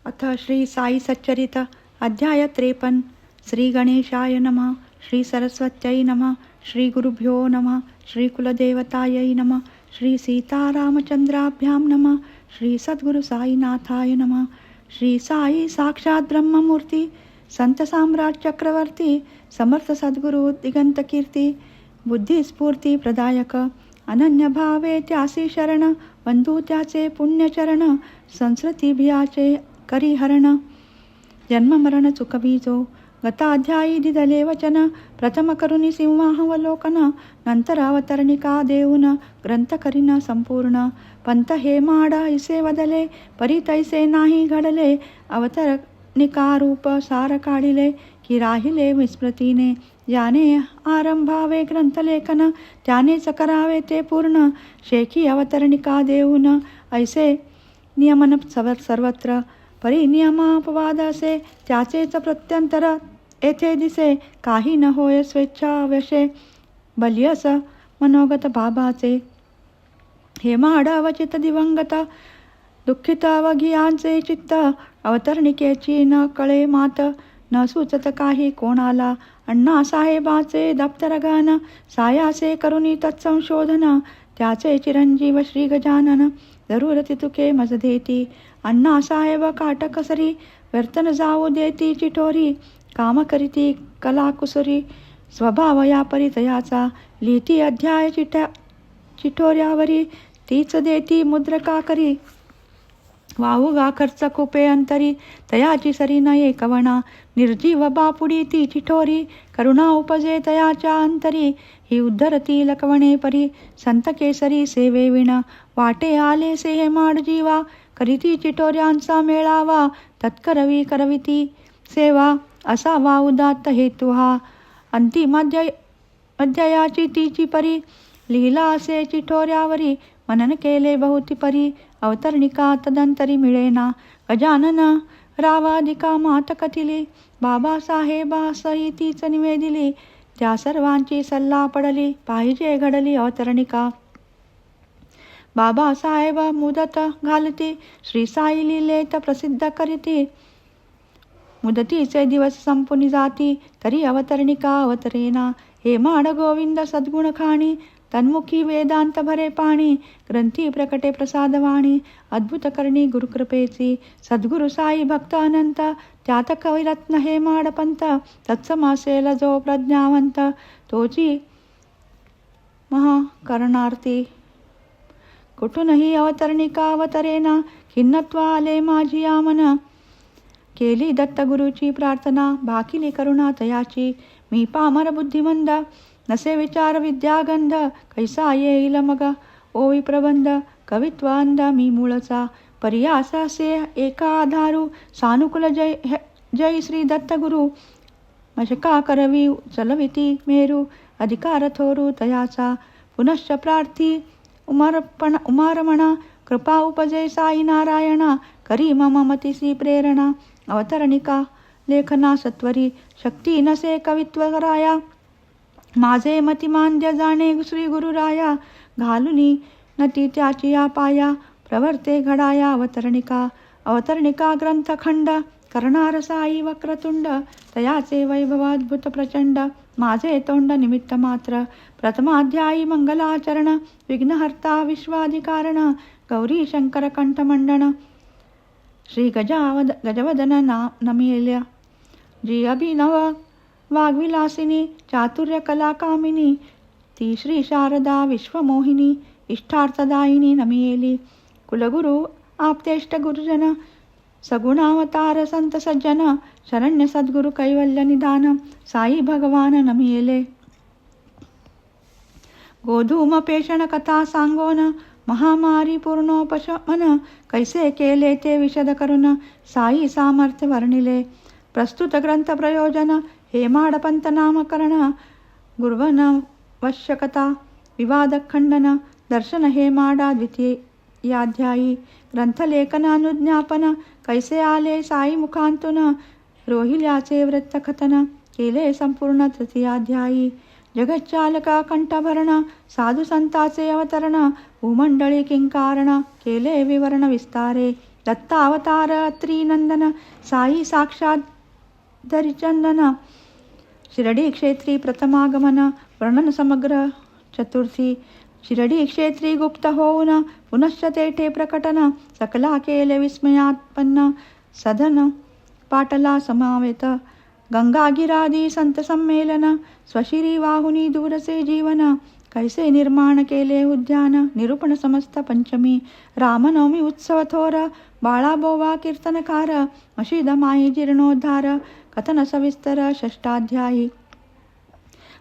अथ श्री साई सच्चरित अध्याय 53. श्री गणेशाय नमः. श्री सरस्वत्यै नमः. श्री गुरुभ्यो नमः. श्री कुलदेवतायै नमः. श्री सीतारामचंद्राभ्यां नमः. श्री सद्गुरु साईनाथाय नमः. श्री साई साक्षात ब्रह्ममूर्ती, संत सम्राट चक्रवर्ती, समर्थ सद्गुरु दिगंत कीर्ती, बुद्धिस्फूर्ती प्रदायक, अनन्य भावे त्यासी शरण, बंधू त्याचे पुण्यचरण, संस्कृती भियाचे करिहरण. जन्म मरण चुकवीजो गताध्यायी दिदले वचन, प्रथम करुणी सिंहावलोकन, नंतर अवतरणिका देऊन ग्रंथ करीन संपूर्ण. पंत हे माडा इसे वदले, परी तैसे नाही घडले, अवतरणिका रूप सार काढिले, की राहिले विस्मृतीने. ज्याने आरंभावे ग्रंथलेखन, त्यानेच करावे ते पूर्ण. शेखी अवतरणिका देऊन ऐसे नियमन सर्वत्र, परी नियमापवाद असे त्याचेच प्रत्यंतर येथे दिसे. काही न होय स्वेच्छा वशे, बलियस मनोगत बाबाचे. हे माड अवचित दिवंगत, दुःखित अवघियांचे चित्त, अवतरणिकेची न कळे मात, न सुचत काही कोणाला. अण्णा साहेबाचे दप्तर गान, सायासे करुणी तत्संशोधन, त्याचे चिरंजीव श्री गजानन, जरूरती तुके मज देती. अण्णा साहेब काटकसरी, व्यर्थन जाऊ देती चिठोरी, काम करीती कलाकुसरी, स्वभाव या परितयाचा, लिहिती अध्याय चिठोऱ्यावरी, तीच देती मुद्रका करी. वाहुगा खर्च कुपे अंतरी, तयाची सरी नये कवना, निर्जीव बापुडी ती चिठोरी, करुणा उपजे तयाच्या अंतरी. ही उद्धरती लकवणे परी, संत केसरी सेवे विण, वाटे आले से हे माड जीवा, करीती चिठोऱ्यांचा मेळावा, तत्करवी करविती सेवा, असावा उदात्त हेतू हा. अंतिम अध्यायाची तीची परी, लिहिला असे चिठोऱ्यावरी, मनन केले बहुती परी, अवतरणिका तदंतरी मिळेना. गजानन रावाधिका मात कथिली, बाबासाहेबासही तीच निवेदिली, त्या सर्वांची सल्ला पडली, पाहिजे घडली अवतरणिका. बाबासाहेब मुदत घालती, श्री साई लिलेत प्रसिद्ध करीती. मुदतीचे दिवस संपून जाती, तरी अवतरणिका अवतरेना. हे माड गोविंद सद्गुण खाणी, तन्मुखी वेदांत भरे पाणी, ग्रंथी प्रकटे प्रसादवाणी, अद्भुत करणी गुरुकृपेची. सद्गुरु साई भक्त अनंत, त्यात कविरत्न हे माडपंत, तत्सम असेल जो प्रज्ञावंत, तोची महाकरणार्थी. कुठूनही अवतरणिका अवतरेना, खिन्नत्वा आले माझी आमन. केली दत्तगुरूची प्रार्थना, भाकिली करुणा तयाची. मी पामर बुद्धिमंद, नसे विचार विद्यागंध, कैसा येईल मग ओवी प्रबंध. कवित्व अंध मी मूळचा, पर्यासासे एका आधारू, सानुकूल जय श्री दत्तगुरु. मशका करवी चलविती मेरू, अधिकार थोरू तयाचा. पुनश्च प्रार्थी उमारमणा, कृपा उपजय साई नारायणा, करी मम मतिसी प्रेरणा. अवतरणिका लेखना सत्वरी, शक्ती नसे कवित्व राया, माझे मतिमांद्य जाणे श्री गुरुराया. घालुनी नती त्याची या पाया, प्रवर्ते घडाया अवतरणिका. अवतरणिका ग्रंथखंड, करणार साई वक्रतुंड, तयाचे वैभव अद्भुत प्रचंड. माझे तोंड निमित्त मात्र, प्रथमाध्यायी मंगलाचरण, विघ्नहर्ता विश्वाधिकारण, गौरी शंकर कंठमंडन. श्री गजवदन नमिल्या, जी अभिनव वाग्विलासिनी, चातुर्य कलाकामिनी, ती श्री शारदा विश्वमोहिनी, इष्टार्थदायिनी नमियेली. कुलगुरु आप्तेष्ट गुरुजन, सगुणावतार संत सज्जन, शरण्य सद्गुरु कैवल्य निधान, साई भगवान नमियेले. गोधूम पेषण कथा सांगोन, महामारी पूर्णोपशमन, कैसे केले ते विशद करून, साई सामर्थ्य वर्णिले. प्रस्तुत ग्रंथ प्रयोजन, हे माडपंत नामकरण, गुरुवन वश्यकता, विवाद खंडन, दर्शन हे माडा द्वितीयाध्यायी. ग्रंथलेखन अनुज्ञापन, कैसे आले साई मुखांतून, रोहिल्याचे वृत्तकथन, केले संपूर्ण तृतीयाध्यायी. जगच्चालका कंठभरण, साधू संताचे अवतरण, भूमंडळी किंकारण, केले विवरण विस्तारे. दत्तावतार अत्रिनंदन साई साक्षात धरिचंदन शिर्डी क्षेत्री प्रथमागमन वर्णन समग्र चतुर्थी शिर्डी क्षेत्री गुप्त होऊन पुनश्च तेथे प्रकटन सकला केले विस्मयात्पन्न सदन पाटला समावेत गंगागिरादी संत संमेलन स्वशिरी वाहुनी दूरचे जीवन कैसे निर्माण केले उद्यान निरूपण समस्त पंचमी रामनवमी उत्सव थोर बाळाबोवा कीर्तनकार मशीद माई जीर्णोद्धार कथन सविस्तर षष्टाध्यायी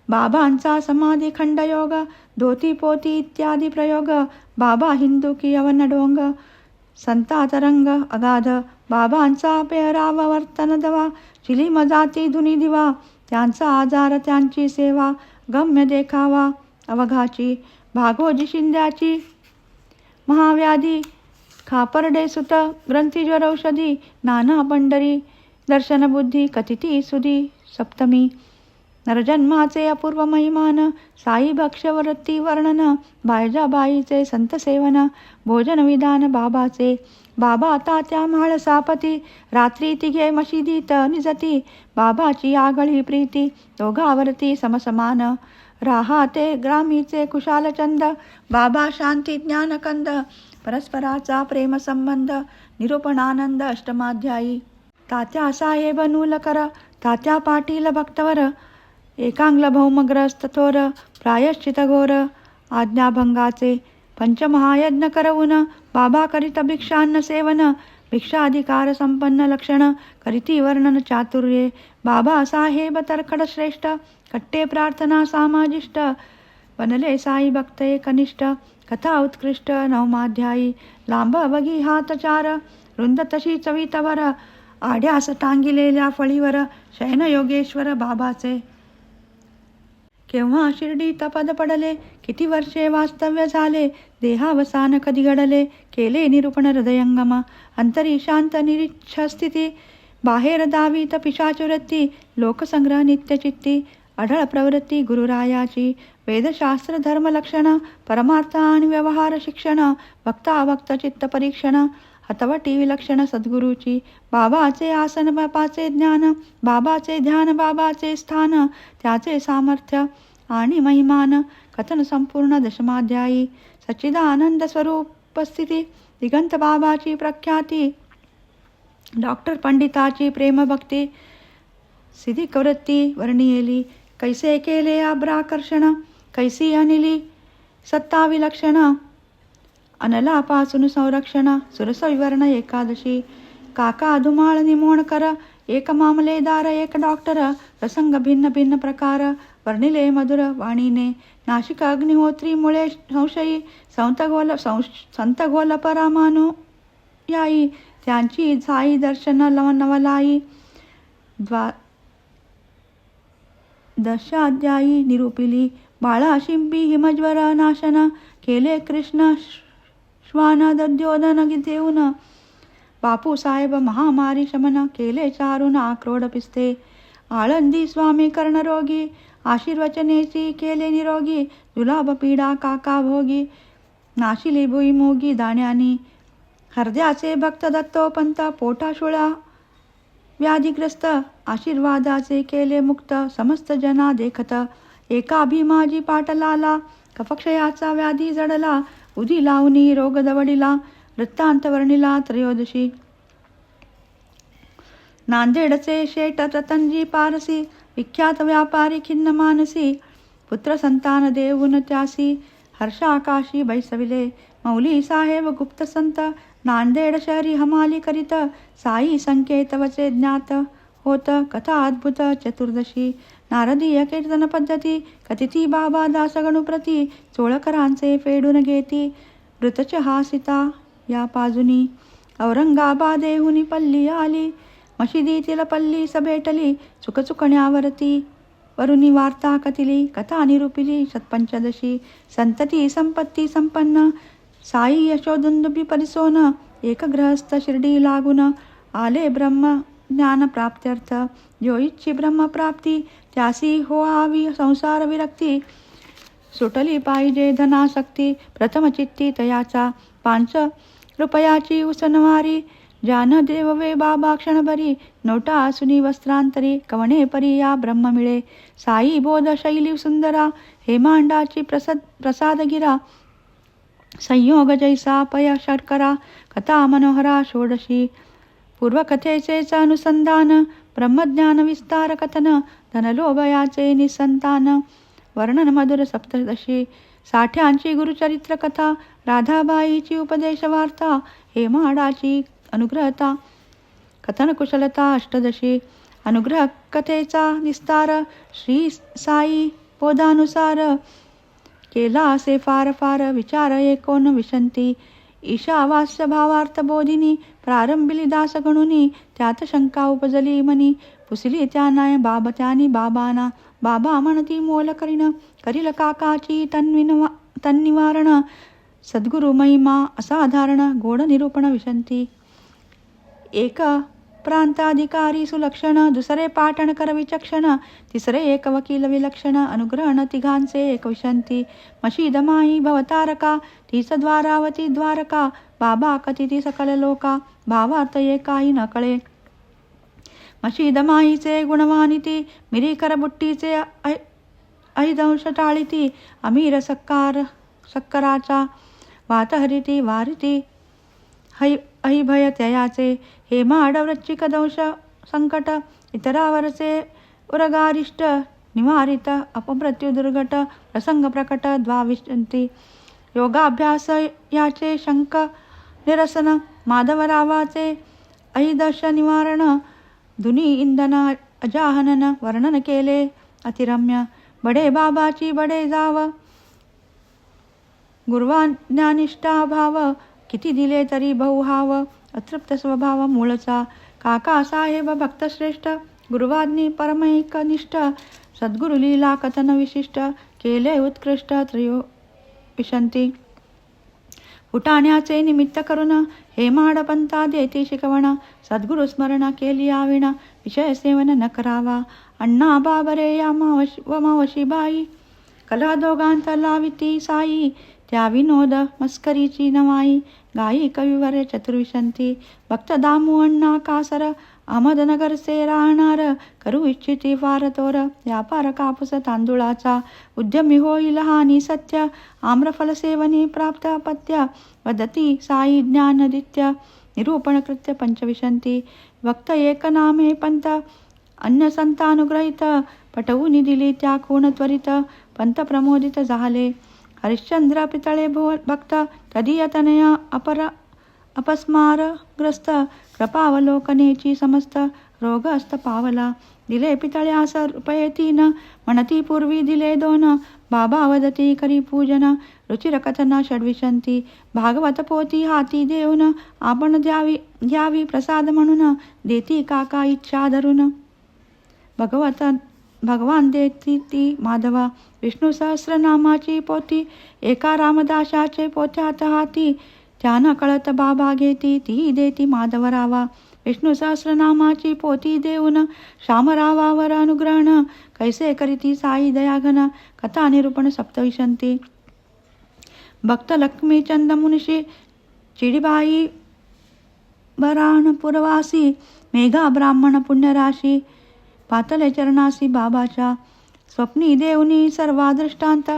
बाबांचा समाधी खंडयोग धोती पोती इत्यादी प्रयोग बाबा हिंदू की यवन डोंग संता तरंग अगाध बाबांचा पेहराव वर्तन दवा चिली मजाती धुनी दिवा त्यांचा आजार त्यांची सेवा गम्य देखावा अवघाची भागोजी शिंद्याची महाव्याधी खापर्डे सुत ग्रंथीज्वर औषधी नाना पंढरी दर्शन बुद्धी कथिती सुधी सप्तमी नरजन्माचे अपूर्व महिमान साई भक्ष्यवरती वर्णन बायजाबाईचे संत सेवन भोजन विधान बाबाचे बाबा तात्या म्हाळसापती रात्री तिघे मशिदीत निजती बाबाची आगळी प्रीती दोघावरती समसमान राहाते ग्रामीचे कुशालचंद बाबा शांती ज्ञानकंद परस्पराचा प्रेम संबंध निरूपणानंद अष्टमाध्यायी तात्या साहेब नूलकर तात्या पाटील भक्तवर एकांग्ल भौमग्रस्त थोर प्रायश्चित घोर आज्ञाभंगाचे पंचमहायज्ञ करवून बाबा करीत भिक्षान्न सेवन भिक्षाधिकार संपन्न लक्षण करीती वर्णन चातुर्ये बाबा साहेब तरखड श्रेष्ठ कट्टे प्रार्थना सामाजिष्ट बनले साई भक्त कनिष्ठ कथा उत्कृष्ट नवमाध्यायी लांब बघी हात चार रुंद तशी चवितवर आड्यास टांगिलेल्या फळीवर शयन योगेश्वर बाबाचे केव्हा शिर्डीत पद पडले किती वर्षे वास्तव्य झाले देहावसान कधी घडले केले निरूपण हृदयंगम अंतरी शांत निरीच्छ स्थिती बाहेर दावीत पिशाचुरती लोकसंग्रह नित्यचित्ती अढळ प्रवृत्ती गुरुरायाची वेदशास्त्र धर्मलक्षण परमार्थ आणि व्यवहार शिक्षण भक्ताभक्त चित्त परीक्षण हतवटी विलक्षण सद्गुरूची बाबाचे आसन बाबाचे ज्ञान बाबाचे ध्यान बाबाचे स्थान त्याचे सामर्थ्य आणि महिमान कथन संपूर्ण दशमाध्यायी सच्चिदानंद स्वरूपस्थिती दिगंत बाबाची प्रख्याती डॉक्टर पंडिताची प्रेमभक्ती सिद्धिकवृत्ती वर्णियेली कैसे केले आब्राकर्षण कैसी अनिली सत्ता विलक्षण अनलापासून संरक्षण सुरसविवर्ण एकादशी काका धुमाळ निमोणकर एक मामलेदार एक डॉक्टर प्रसंग भिन्न भिन्न प्रकार वर्णिले मधुर वाणीने नाशिक अग्निहोत्री मुळे संशयी संत गोल परामानुयायी त्यांची साई दर्शन नवलाई दशाध्यायी निरूपिली बाळा शिंपी हिमज्वर नाशन केले कृष्ण श्वान दद्योधन देऊन बापू साहेब महामारी शमन केले चारून आक्रोड पिस्ते आळंदी स्वामी कर्णरोगी आशीर्वचनेची केले निरोगी जुलाब पीडा काका भोगी नाशिली भुईमुगी दाण्यानी हृदयाचे भक्त दत्तोपंत पोटाशुळा व्याधिग्रस्त आशीर्वादाचे केले मुक्त समस्त जना देखत एका भीमाजी पाटलाला कफक्षयाचा व्याधी जडला उदी लावणी रोग दवडिला वृत्तांत वर्णिला त्रयोदशी नांदेडचे शेट रतनजी पारसी विख्यात व्यापारी खिन्न मानसी पुत्र संतान देऊन त्यासी हर्षाकाशी बैसविले मौली साहेब गुप्त संत नांदेड शहरी हमाली करीत साई संकेत वचे ज्ञात होत कथा अद्भुत चतुर्दशी नारदीय कीर्तन पद्धती कथिती बाबा दास गणुप्रती चोळकरांचे फेडून घेती मृतच हासिता या पाजुनी औरंगाबादेहुनी पल्ली आली मशिदीतील पल्ली सभेटली चुकचुकण्यावरती वरुणी वार्ता कथिली कथा निरूपिली शतपंचदशी संतती संपत्ती संपन्न साई यशोदुंदुबी परिसोन एक गृहस्थ शिर्डी लागून आले ब्रह्म ज्ञान प्राप्त्यर्थ जो इच्छी ब्रह्मप्राप्ती त्यासी होहावी संसार विरक्ती सुटली पाहिजे धनासक्ती प्रथम चित्ती तयाचा 5 रुपयाची उसनवारी जान देव वे बाबा क्षणभरी नोटा आसुनी वस्त्रांतरी कवणे परी या ब्रह्म मिळे साई बोध शैली सुंदरा हेमांडाची प्रसादगिरा संयोग जैसा पय शर्करा कथा मनोहरा षोडशी पूर्वकथेचेच अनुसंधान ब्रह्मज्ञान विस्तार कथन धनलोभयाचे निसंतान वर्णन मधुर सप्तदशी साठ्यांची गुरुचरित्र कथा राधाबाईची उपदेश वार्ता हेमाडाची अनुग्रहता कथन कुशलता अष्टदशी अनुग्रह कथेचा निस्तार श्री साई बोधानुसार केला असे फार फार विचार एकोन विशंती ईशावास्य भावार्थ बोधिनी प्रारंभिली दास गणुनी त्यात शंका उपजली मनी पुसली त्यानाय त्यानी बाबाना बाबा म्हणती मोल करील काकाची तन्निवारण सद्गुरु महिमा असाधारण गोड निरूपण विशंती एक प्रांताधिकारी सुलक्षण दुसरे पाटणकर विचक्षण तिसरे एक वकील विलक्षण अनुग्रहण तिघांचे एक विशंती मशीदमाई भवतारका तीच द्वारावती द्वारका बाबा कथिती सकल लोका भावार्थ एकाही न कळे मशीदमाईचे गुणवानिती मिरीकर बुट्टीचे ऐदंश टाळीती अमीर सक्कराचा वातहरिती वारिती अहिभय तयाचे हेमाड वृश्चिक दंश संकट इतरावरचे उरगारिष्ट निवारित अपमृत्यू दुर्घट प्रसंग प्रकट द्वाविशंती योगाभ्यास याचे शंक निरसन माधवरावाचे ऐदश निवारण धुनी इंधन अजाहनन वर्णन केले अतिरम्य बडे बाबाची बडे जाव गुरुवाज्ञानिष्ठा भाव किती दिले तरी बहुहाव अतृप्त स्वभाव मूळचा काका साहेब भक्तश्रेष्ठ गुरुवाज्ञी परमैक निष्ठ सद्गुरु लीला कथन विशिष्ट केले उत्कृष्ट त्रयो विशंती फुटाण्याचे निमित्त करून हेमाड पंथा देती शिकवण सद्गुरु स्मरण केली आविण विषय सेवन न करावा अण्णा बाबरे या मावशी बाई कला दोघांत लाविती साई त्या विनोद मस्करीची नवाई गाई कविवर चतुर्विशंती भक्त दामू अण्णा कासर अहमदनगरचे राहणार करू इच्छिती फार तोर व्यापार कापूस तांदुळाचा उद्यमी होईल हानी सत्य आम्रफल सेवनी प्राप्त अपत्य वदती साई ज्ञानदित्य निरूपण कृत्य पंचविशंती भक्त एक नामे पंत अन्य संतानुग्रहित पटवून दिली त्या खूण त्वरित पंत प्रमोदित झाले हरिश्चंद्र पितळे भक्त तदीयतनया अपस्मारग्रस्त कृपावलोकनेची समस्त रोगस्त पावला दिले पितळ्यास रुपये 3 म्हणती पूर्वी दिले 2 बाबा वदती करी पूजन रुचिर कथन षड्विशंती भागवत पोती हाती देऊन आपण द्यावी प्रसाद म्हणून देती काका इच्छा धरून भगवान देती ती माधवा विष्णू सहस्रनामाची पोती एका रामदासाचे पोत्यात हाती त्यानं कळत बाबा घेती ती देती माधवरावा विष्णू सहस्रनामाची पोती देऊन श्यामरावावर अनुग्रहण कैसे करीती साई दयाघन कथा निरूपण सप्तविशंती भक्त लक्ष्मीचंद मुनिशी चिडीबाई बराणपुरवासी मेघा ब्राह्मण पुण्यराशी पातले चरणासी बाबाच्या स्वप्नी देवनी सर्वा दृष्टांत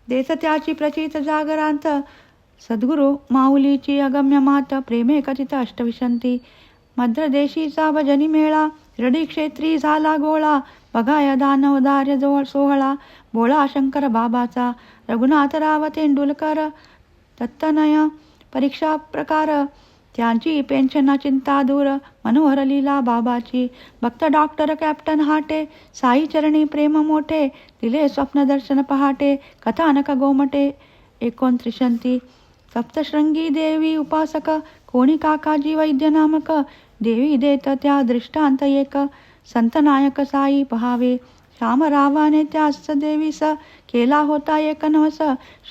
देत त्याची प्रचित जागरांत सद्गुरु माऊलीची अगम्य मात प्रेमे कथित अष्टविशंती मद्रदेशीचा भजनी मेळा शिर्डी क्षेत्री झाला गोळा बघाया दानव दार्य जवळ सोहळा भोळा शंकर बाबाचा रघुनाथराव तेंडुलकर तत्तनय परीक्षा प्रकार त्यांची पेन्शन चिंता दूर मनोहर लीला बाबाची भक्त डॉक्टर कॅप्टन हाटे साई चरणी प्रेम मोठे दिले स्वप्न दर्शन पहाटे कथानक गोमटे 29 सप्तशृंगी देवी उपासक कोणी काकाजी वैद्य नामक देवी देत त्या दृष्टांत एक संतनायक साई पहावे श्यामरावाने त्यास देवीस केला होता एक नवस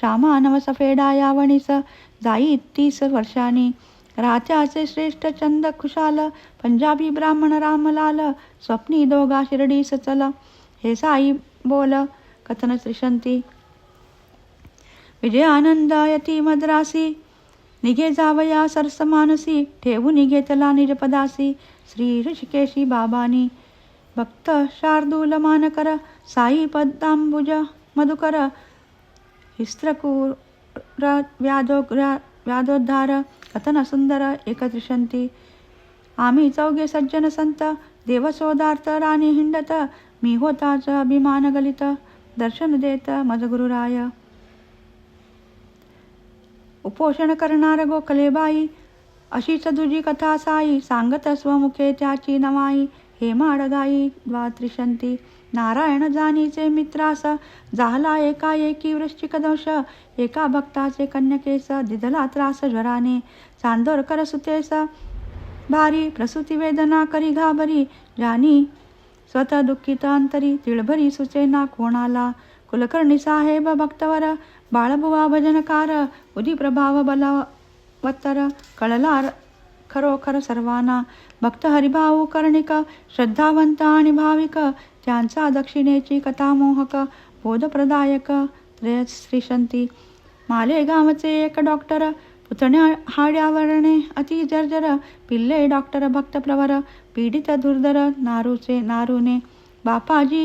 श्यामा नवस फेडा यावणीस जाई 30 वर्षांनी रात्याचे श्रेष्ठ चंद खुशाल पंजाबी ब्राह्मण रामलाल स्वप्नी दोघा शिर्डीस चल हे साई बोल कथन श्रीशंती विजयानंद यती मद्रासी निघे जावया सरस मानसी, ठेवून घेतला निजपदासी. श्री ऋषिकेशी बाबानी भक्त शार्दूल मानकर, साई पदांबुज मधुकर, हिस्त्रकूर व्याधोद्धार, कथन सुंदर एकत्रिशंती. आम्ही चौघे सज्जन संत, देवसोदार्थ राणी हिंडत, मी होताच अभिमान गलित, दर्शन देत मज गुरुराय. उपोषण करणार गोखलेबाई, अशीच तुझी कथा साई, सांगत स्वमुखे त्याची नवाई. हे माडगाई द्वात्रिशंती, नारायण जानीचे मित्रास, झाला एकाएकी वृश्चिक दोष. एका भक्ताचे कन्यकेस, दिधला त्रास ज्वराने. चांदोरकर सुतेस भारी, प्रसूती वेदना करी घाबरी. जानी स्वतः दुःखित अंतरी, तिळभरी सुचेना कोणाला. कुलकर्णी साहेब भक्तवर, बाळबुवा भजनकार, उदी प्रभाव बलवत्तर. कळला खरोखर सर्वांना, भक्त हरिभाऊ कर्णिक, श्रद्धावंत आणि भाविक. त्यांचा दक्षिणेची कथा मोहक, बोधप्रदायक त्रयश्रीशंती. मालेगावचे एक डॉक्टर, पुतण्या हाड्यावरणे अति जर्जर. पिल्ले डॉक्टर भक्तप्रवर, पीडित दुर्धर नारूने. बापाजी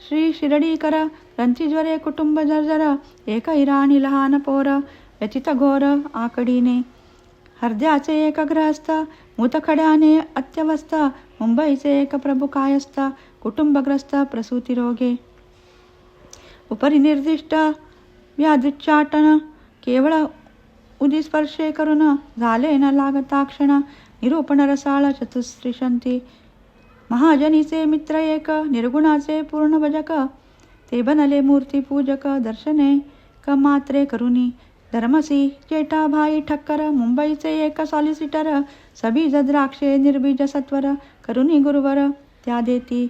श्री शिर्डीकर, रंतीज्वरे कुटुंब जर्जर. एक इराणी लहान पोर, व्यथित घोर आकडीने. हृदयाचे एक ग्रहस्थ, मुतखड्याने अत्यवस्थ. मुंबईचे एक प्रभू कायस्थ, कुटुंबग्रस्त प्रसूती रोगे. उपरिनिर्दिष्ट व्याधुच्चाटन, केवळ उदिस्पर्शे करून, झाले न लागता क्षण. निरूपण रसाळ चतुस्त्रिशंती. महाजनीचे मित्र एक, निर्गुणाचे पूर्ण भजक. ते बनले मूर्ती पूजक, दर्शने मात्रे करुनी. धर्मसी जेठाभाई ठक्कर, मुंबईचे एक सॉलिसिटर. सबीज द्राक्षे निर्बीज सत्वर, करुणी गुरुवर त्या देती.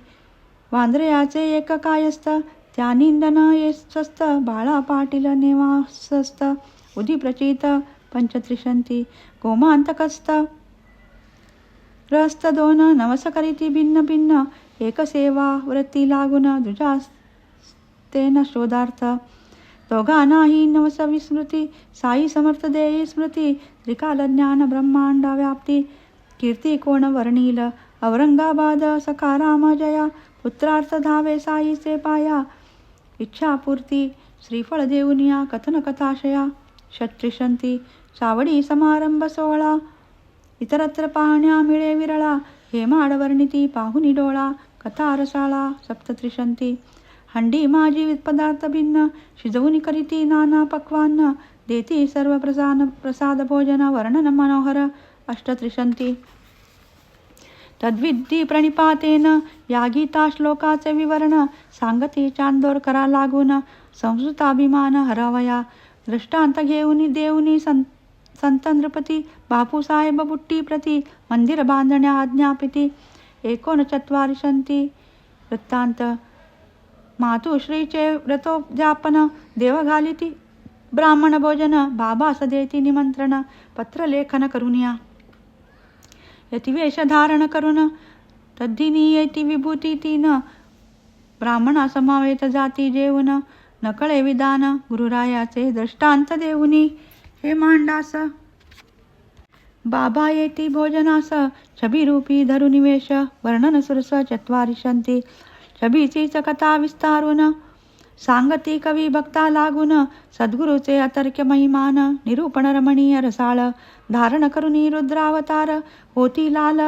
वांद्र्याचे एक कायस्थ, त्या निंदन ये स्वस्त. बाळा पाटील नेवासस्त, उदी प्रचित पंचत्रिशंती. गोमांतकस्त रस्त दोन, नवस करीती भिन्न भिन्न. एक सेवा वृत्ती लागून, दुजास्तेन शोधार्थ. दोघांनाही नवस विस्मृती, साई समर्थ देई स्मृती. त्रिकाल ज्ञान ब्रह्मांड व्याप्ती, कीर्ती कोण वर्णील. औरंगाबाद सखाराम जया, पुत्रार्थ धावे साईचे पाया. इच्छापूर्ती श्रीफळ देऊनिया, कथन कथाशया षट्त्रिशंती. सावडी समारंभ सोहळा, इतरत्र पाहण्या मिळे विरळा. हेमाड वर्णिती पाहुनी डोळा, कथा रसाळा सप्तत्रिशंती. हंडी माझी पदार्थ भिन्न, शिजवून करीती नाना पक्वान्न. देती सर्व प्रसाद भोजन, वर्णन मनोहर अष्टत्रिशंती. तद्विधी प्रणिपातेन, या गीता श्लोकाचे विवरण. सांगती चांदोरकरा लागून, संस्कृताभिमान हरावया. दृष्टांत घेऊनी देऊनी संत नृपती. बापूसाहेब बुट्टी प्रती, मंदिर बांधण्या आज्ञापिती. 39 वृत्तांत. मातुश्रीचे व्रतोद्यापन, देव घालिती ब्राह्मण भोजन. बाबा सदेती निमंत्रण, पत्रलेखन करुनिया. यतिवेश धारण करून, तद्दिनी येती विभूती तीन. ब्राह्मणा समावेत जाती जेवून, नकळे विधान गुरुरायाचे दृष्टांत देऊनी. हे मांडास बाबा येती भोजनास, छबीरूपी धरुनिवेश. वर्णन सुरस चत्वारिशंती. छबीचीच कथा विस्तारून, सांगती कवी भक्ता लागून. सद्गुरूचे अतर्क्य महिमान, निरूपण रमणीय रसाळ. धारण करुनी रुद्रावतार, होती लाल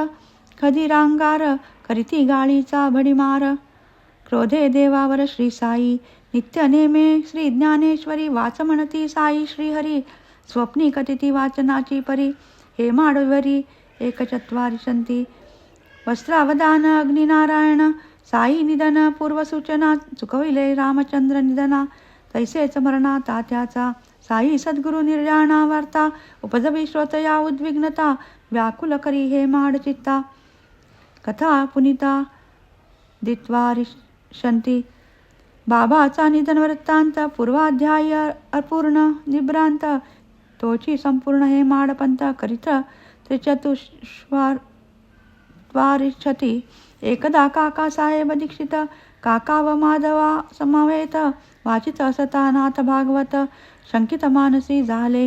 खदिरांगार. करीती गाळीचा भडीमार, क्रोधे देवावर श्री साई. नित्य नेमे श्री ज्ञानेश्वरी, वाच म्हणती साई श्रीहरी. स्वप्नी कथिती वाचनाची परी, हे माडवरी 1/4. वस्त्रावधान अग्निनारायण, साई निधन पूर्वसूचना. चुकविले रामचंद्र निधना, तैसेच मरणा तात्याचा. साई सद्गुरु निर्जाणा वार्ता, उपजवी श्रोतया उद्विग्नता. व्याकुल करी हे माड चित्ता, कथा पुनिता द्वित्वारिशंती. बाबाचा निधन वृत्तांत, पूर्वाध्याय अपूर्ण निभ्रांत. तोची संपूर्ण हे माडपंथ, करित त्रिचतुष्वारिशती. एकदा काका साहेब दीक्षित, काका व माधवा समावेत. वाचित असता नाथ भागवत, शंकित मानसी झाले.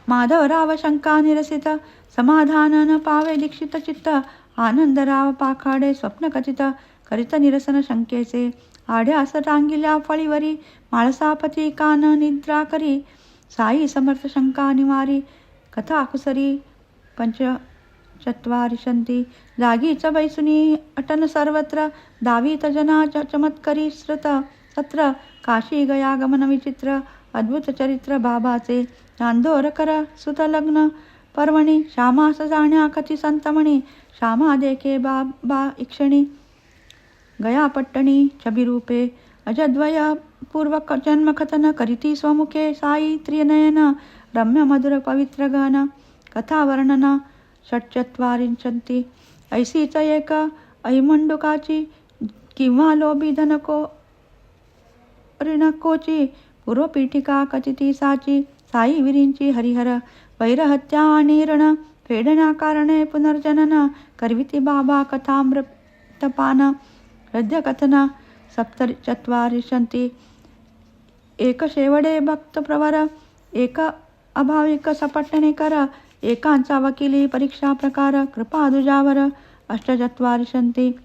माधवराव शंका निरसित, समाधान न पावे दीक्षित चित्त. आनंदराव पाखाडे स्वप्न कथित, करित निरसन शंकेचे. आढ्यास टांगिल्या फळीवरी, माळसापती कान निद्रा करी. साई समर्थ शंका निवारी, कथा कुसरी पंचचत्वारिशंती. जागीच बैसुनी अटन सर्वत्र, दावीत जना चमत्करी श्रुत सत्र. काशी गया गमन विचित्र, अद्भुत चरित्र बाबाचे. चांदोरकर सुत लग्न पर्वणी, श्यामास जाण्या कथी संतमणी. श्यामा देखे बाबा इक्षणी, गया पट्टणी छबिरूपे. अजद्वय पूर्वक जन्मकथन, करीती स्वमुखे साई त्रिनयन. रम्य मधुर पवित्र गण, कथा वर्णन षट्चत्वारिंशती. ऐसीच एक ऐमंडुकाची, किंवा लोभी धनको ऋणकोची. पूर्वपीठिका कथिती साची, साई विरींची हरिहर. वैरहत्या आणि ऋण फेडण्या कारणे पुनर्जनन. करविती बाबा कथामृतपान, हृदय कथन सप्तचत्वारिशंती. एक शेवडे भक्त प्रवर, एक अभाविक सपटणेकर. एकांचा वकिली परीक्षा प्रकार, कृपा दुजावर अष्टचत्वारिशंती.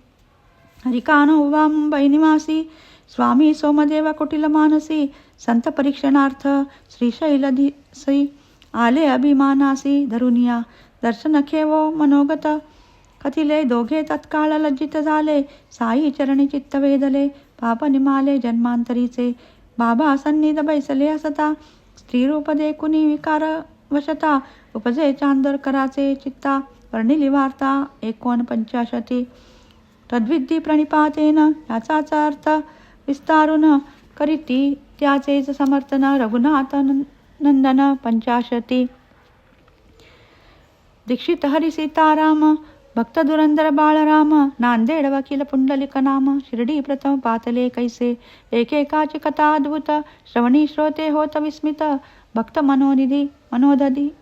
हरिकान उभा मुंबई निवासी, स्वामी सोमदेव कुटिल मानसी. संत परीक्षणार्थ श्रीशैलधीसी, आले अभिमानासी धरुनिया. दर्शन खेवो मनोगत, कथिले दोघे तत्काळ लज्जित झाले. साई चरणी चित्त वेधले, पाप निमाले जन्मांतरीचे. बाबा सन्निध बैसले असता, स्त्रीरूप देखुनी विकार वशता. उपजे चांदोरकराचे चित्ता, वर्णिली वार्ता 49. तद्विधी प्रणिपातेन, याचाच अर्थ विस्तारून करीती त्याचेच समर्थन. रघुनाथ नंदन 85. दीक्षित हरी सीताराम, भक्त धुरंधर बाळराम. नांदेड वकील पुंडलिक नाम, शिर्डी प्रथम पातले कैसे. एकेकाची कथा अद्भुत, श्रवणी श्रोते होत विस्मित. भक्त मनोदधी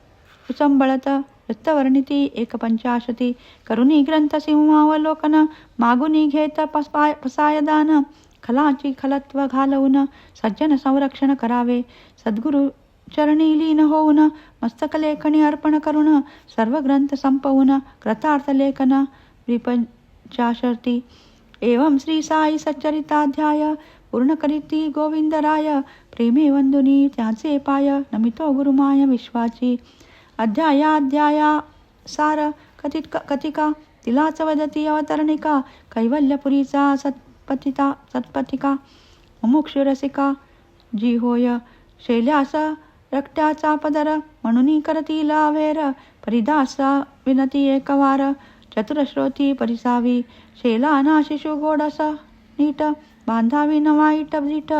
उचंबळत, वृत्तवर्णिती 185. करुणी ग्रंथ सिंहावलोकन, मागुनी घेत पसायदान. खलाची खलत्व घालवून, सज्जन संरक्षण करावे. सद्गुरु चरणी लीन होऊन, मस्तक लेखणी अर्पण करून. सर्व ग्रंथ संपवून, कृतार्थ लेखन 45. एवं श्री साई सच्चरिताध्याय पूर्ण करीती गोविंदराय. प्रेमे वंदुनी त्याचे पाय, नमितो गुरुमाय विश्वाची. अध्याया सार कथिका, तिलाच वदती अवतरणिका. कैवल्यपुरीचा सत्पथिका, मुमुक्षुरसिका जी होय. शैल्यास रक्त्याचा पदर, म्हणून करतील अवेर. परिदासा विनती एकवार, चतुरश्रोती परिसावी. शेला ना शिशु गोडस नीट, बांधावी नवाईट धीट.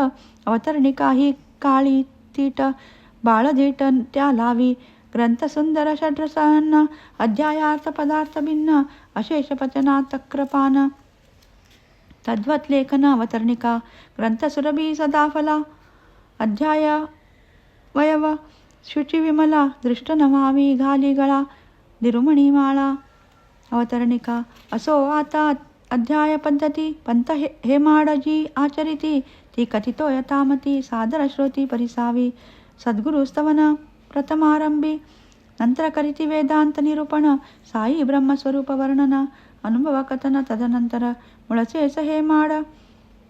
अवतरणिका ही काळी तीट, बाळधीट त्या लावी. ग्रंथ सुंदर षड्रसान्न, अध्यायार्थ पदार्थ भिन्न. अशेष पचना तक्रपान, तद्वत लेखन अवतरणिका. ग्रंथ सुरभी सदाफला, अध्याय वयव शुची विमला. दृष्ट नवावी घाली गळा, निरुमणी माळा. अवतरणिका. असो आता अध्याय पद्धती, पंत हेमाड जी आचरिती. ती कथितो यथामती, सादर श्रोती परिसावी. सद्गुरु स्तवन प्रथमारंभी, नंतर करीती वेदांत निरूपण. साई ब्रह्मस्वरूप वर्णन, अनुभव कथन. तदनंतर मुळचेच हेमाड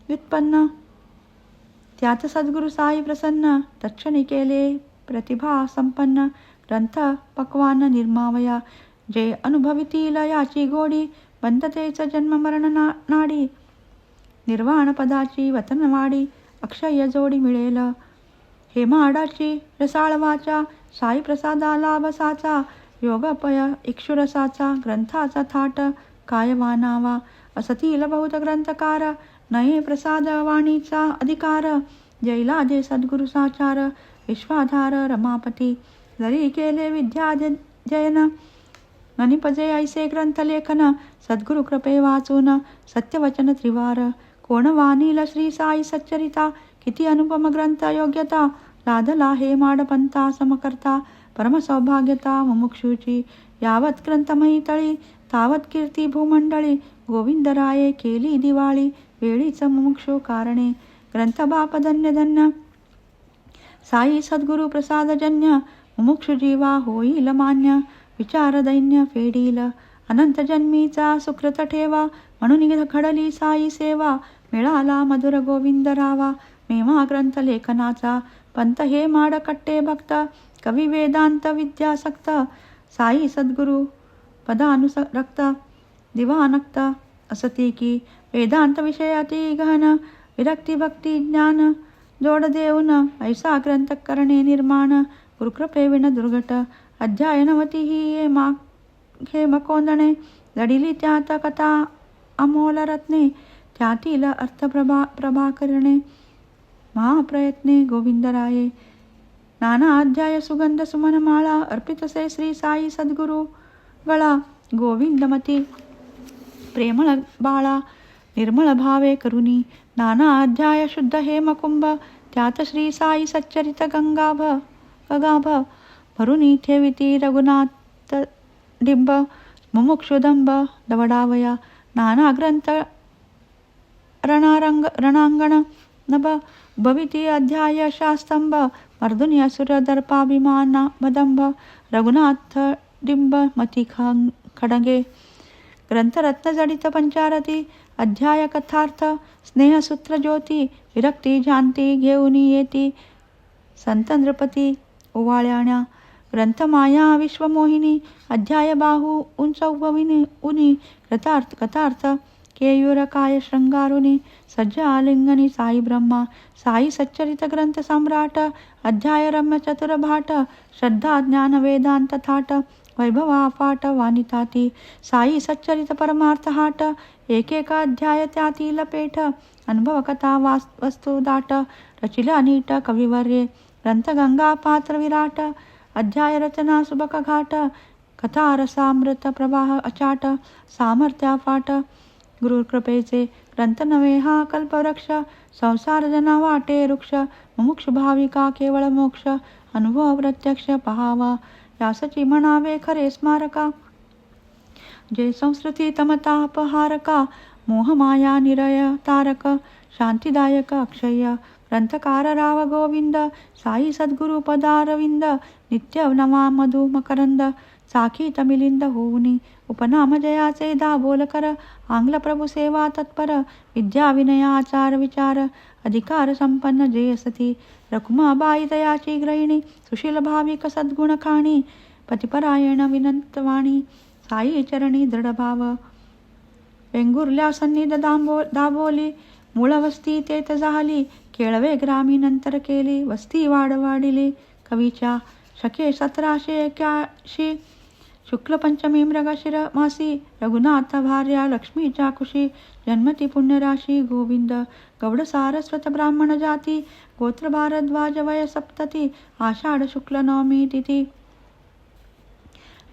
व्युत्पन्न, त्यात सद्गुरु साई प्रसन्न. तत्क्षणी केले प्रतिभा संपन्न, ग्रंथ पक्वान निर्मावया. जे अनुभवितील याची गोडी, बंधतेच जन्म मरण नाडी. निर्वाण पदाची वतनवाडी, अक्षय जोडी मिळेल. हेमाडाची रसाळ वाचा, साई प्रसादा लाभसाचा. योगपय इक्षुरसाचा, ग्रंथाचा थाट काय वानावा. असतील बहुत ग्रंथकार, नये प्रसाद वाणीचा अधिकार. जैला जे सद्गुरु साचार, विश्वाधार रमापती. जरी केले विद्याध्ययन, न निपजे ऐसे ग्रंथलेखन. सद्गुरु कृपे वाचून, सत्यवचन त्रिवार. कोण वानील श्री साई सच्चरिता, किती अनुपम ग्रंथ योग्यता. लादला हे माडपंथा समकर्ता, परम सौभाग्यता मुमुक्षुची. यावत ग्रंथमयी तळी, तावत कीर्ती भूमंडळी. गोविंदराये केली दिवाळी, वेळीच मुमुक्षु कारणे. ग्रंथ बाप धन्य धन्य, साई सद्गुरु प्रसादजन्य. मुमुक्षु जीवा होईल मान्य, विचार दैन्य फेडील. अनंत जन्मीचा सुकृत ठेवा, म्हणून घडली साई सेवा. मिळाला मधुर गोविंद रावा, मेवा ग्रंथ लेखनाचा. पंत हे माड कट्टे भक्त, कवी वेदांत विद्यासक्त. साई सद्गुरु पदानुरक्त, दिवानक्त असती की. वेदांत विषयाती गहन, विरक्ती भक्ती ज्ञान. जोड देऊन ऐसा ग्रंथ करणे निर्माण. गुरुकृपेविण दुर्घट, अध्याय 90 ही हे मकोंदणे. लढिली त्यात कथा अमोल रत्ने, त्यातील अर्थ प्रभाकरणे. महाप्रयत्ने गोविंदराये, नाना अध्याय सुगंध सुमन माळा. अर्पितसे श्री साई सद्गुरु गळा. गोविंदमती प्रेमळ बाळा, निर्मळ भावे करुणी. नाना अध्याय शुद्ध हे मकुंभ, त्यात श्री साई सच्चरित गगाभ. भरुनी ठेविती रघुनाथ डिंब, मुमुक्षुदंब दवडावया. नाना ग्रंथ रणांगण नभ, भविती अध्याय शास्तंभ. मर्दुनी असुर दर्पाभिमान मदंभ, रघुनाथ डिंब मती खडगे. ग्रंथरत्न जडित पंचारती, अध्याय कथार्थ. स्नेहसूत्र ज्योती, विरक्ती जानती घेऊनी येती. संत नृपती ओवाळ्याण्या, ग्रंथमाया विश्वमोहिनी. अध्याय बाहू उंचवविनी उनी, कथार्थ केयूर काय शृंगारुनी. सज्ज आलिंगनी साई ब्रह्मा, साई सच्चरित ग्रंथ सम्राट. अध्याय रम्य चतुर भाट, श्रद्धा ज्ञान वेदांत थाट. वैभवा पाट वानिताती, साई सच्चरित परमार्थ हाट. एकेका अध्याय त्यातील पेठ, अनुभव कथा वस्तू दाट. रचिला नीट कविवर्ये, ग्रंथ गंगा पात्र विराट. अध्याय रचना सुबक घाट, कथा रसामृत प्रवाह अचाट. सामर्थ्या पाठ गुरुकृपेचे, ग्रंथ नवे हा कल्पवृक्ष. संसार जना वाटे वृक्ष, मुमुक्ष भाविका केवळ मोक्ष. अनुभव प्रत्यक्ष पहावा, यासची म्हणावे खरे स्मारका. जे संस्कृती तमतापहारका, मोहमाया निरय तारक. शांतिदायक अक्षय ग्रंथकार राव गोविंद. साई सद्गुरु पदारविंद, नित्य नवा मधु मकरंद. साखी मिलिंद होऊनी, उपनाम जयाचे दाबोल कर. आंग्ल प्रभू सेवा तत्पर, विद्या विनया आचार विचार. अधिकार संपन्न जे असती, रखुमाबाई दयाची ग्रहिणी. सुशील भाविक सद्गुण खाणी, पतिपरायण विनंतवाणी. साई चरणी दृढभाव, वेंगुर्ल्या सन्निध दाबोली. मूळ वस्ती तेथ झाली, केळवे ग्रामीनंतर केली. वस्ती वाढिली कवीच्या, शके 1781. शुक्ल पंचमी मृगशिर मासी, रघुनाथ भार्या लक्ष्मीच्या कुशी. जन्मती पुण्यराशी गोविंद, गौड सारस्वत ब्राह्मण जाती. गोत्र भारद्वाज वय सप्तती, आषाढ शुक्ल नवमी तिथी.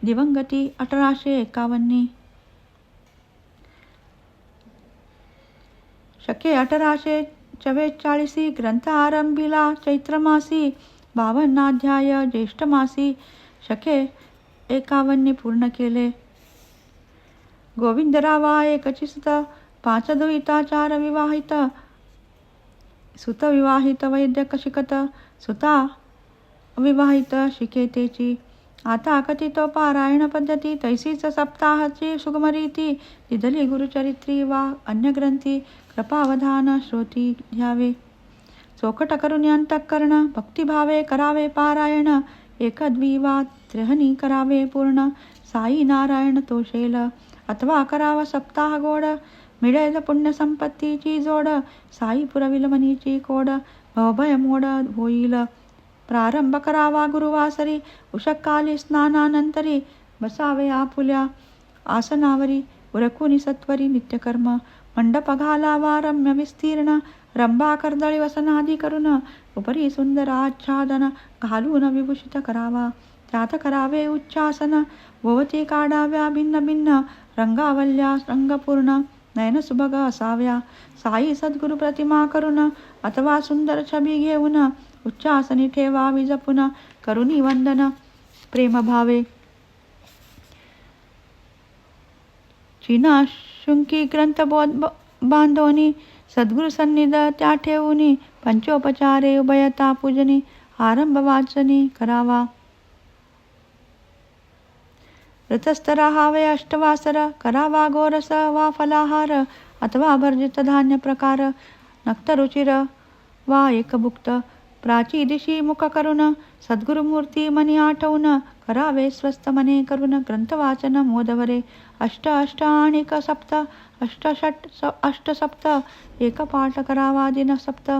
दिवंगती 1851. शके 1844. ग्रंथ आरंभिला चैत्रमासी, 52 अध्याय ज्येष्ठ मासी. शके 51 पूर्ण केले. गोविंदरावा एकची सुत, 5 दुहिता 4 विवाहित. सुत विवाहित वैद्यक शिकत, सुता विवाहित शिकेतेची. आता कथितो पारायण पद्धती, तैसीच सप्ताहाची सुगमरीती. दिधली गुरुचरित्री वा अन्य ग्रंथी, कृपावधान श्रोती घ्यावे. चोखट करून अंतःकरण, भक्तिभावे करावे पारायण. एकद्विवा त्रिहनी करावे पूर्ण, साई नारायण तोषेल. अथवा करावा सप्ताह गोड, मिळेल पुण्य संपत्तीची जोड. साई पुरविल मनीची कोड, भवभय मोड होईल. प्रारंभ करावा गुरुवासरी, उषकाली स्नानानंतरी. बसावे आपुल्या आसनावरी, उरकुनी सत्वरी नित्यकर्म. मंडप घालावा रम्य विस्तीर्ण, रंभा कर्दळी वसनादी करून. उपरी सुंदर आच्छादन घालून विभूषित करावा. त्यात करावे उच्चासन, भोवती काढाव्या भिन्न भिन्न रंगावल्या रंगपूर्ण. नयन सुभग असाव्या साई सद्गुरु प्रतिमा करून. अथवा सुंदर छबी घेऊन, उच्चासनी ठेवावी जपून. करुणी वंदन प्रेमभावे, चिना शुंकी ग्रंथ बांधोनी. सद्गुरु सन्निध त्या ठेवूनी, पंचोपचारे उभयता पूजनी. आरंभ वाचनी करावा. ऋतस्तराहावे अष्टवासर, करावा गोरस वा फलाहार, अथवा भर्जित धान्य प्रकार, नक्तरुचिर वा एकभुक्त, प्राची दिशी मुख करून, सद्गुरुमूर्ती मनी आठवून, करावे स्वस्थ मने करून, ग्रंथवाचन मोदवरे, अष्ट अष्ट आणिक सप्त, अष्ट षट अष्ट सप्त, एक पाठ करावा दिन सप्त.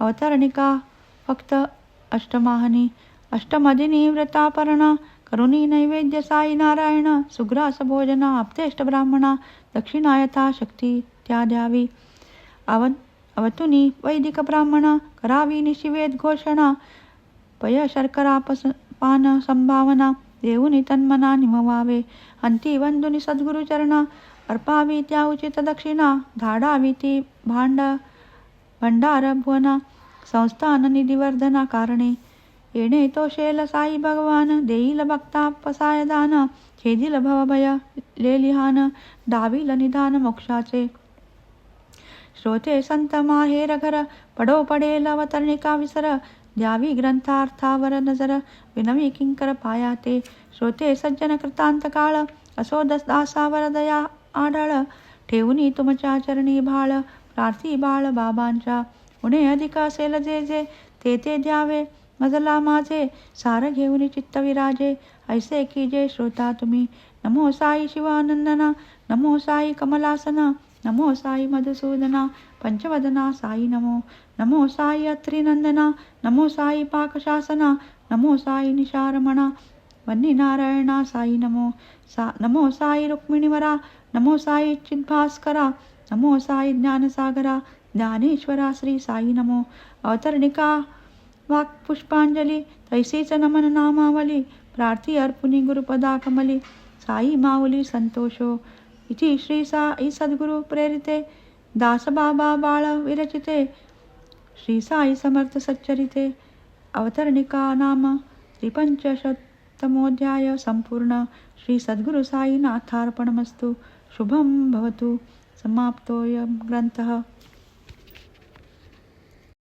अवतरणिका फक्त अष्टमाहनी, अष्टमदिनी व्रतापरणा, करुणी नैवेद्य साई नारायण, सुग्रास भोजना, आप्तेष्ट ब्राह्मणा, दक्षिणा यथाशक्ती त्या द्यावी. अवतुनी वैदिक ब्राह्मणा, करावी निशिवेद घोषणा, पय शर्करा पान संभावना, देऊनी तन्मना निमवावे. अंती वंदुनी सद्गुरुचरणा, अर्पावी त्या उचित दक्षिणा, धाडावी ती भंडार भुवना, संस्थान निधिवर्धना कारणे. येणे तो शेल साई भगवान, देईल भक्ता पसाय दान, छेदिल भवभय लेलिहान, दाविल निधान मोक्षाचे. श्रोते संत माहेर घर, पडो पडेल अवतरणिका विसर, द्यावी ग्रंथार्थावर नजर, विनवी किंकर पायाते. श्रोते सज्जन कृतांत काळ, असो दासावर दया आढळ, ठेवूनी तुमच्या चरणी भाळ, प्रार्थी बाळ बाबांच्या. उणे अधिक असेल जे जे, ते ते द्यावे मजला माझे, सार घेऊन चित्त विराजे, ऐसे की जे श्रोता तुम्ही. नमो साई शिवानंदना, नमो साई कमलासना, नमो साई मधुसूदना, पंचवदना साई नमो. नमो साई अत्रिनंदना, नमो साई पाकशासना, नमो साई निशारमणा, वन्नी नारायणा साई नमो. नमो साई रुक्मिणीवरा, नमो साई चिद्भास्करा, नमो साई ज्ञानसागरा, ज्ञानेश्वरा श्री साई नमो. अवतरणिका वाक्पुष्पांजली, तैसीच नमन नामावली, प्रार्थी अर्पुनी गुरुपदा कमली, साई माऊली संतोषो. इति श्री साई सद्गुरु प्रेरिते, दासबाबा बाळ विरचिते, श्री साई समर्थ सच्चरिते. अवतरणिका नाम 53तमोऽध्याय संपूर्ण. श्री सद्गुरु साईनाथार्पणमस्तु. शुभं भवतु. समाप्तोऽयं ग्रंथः.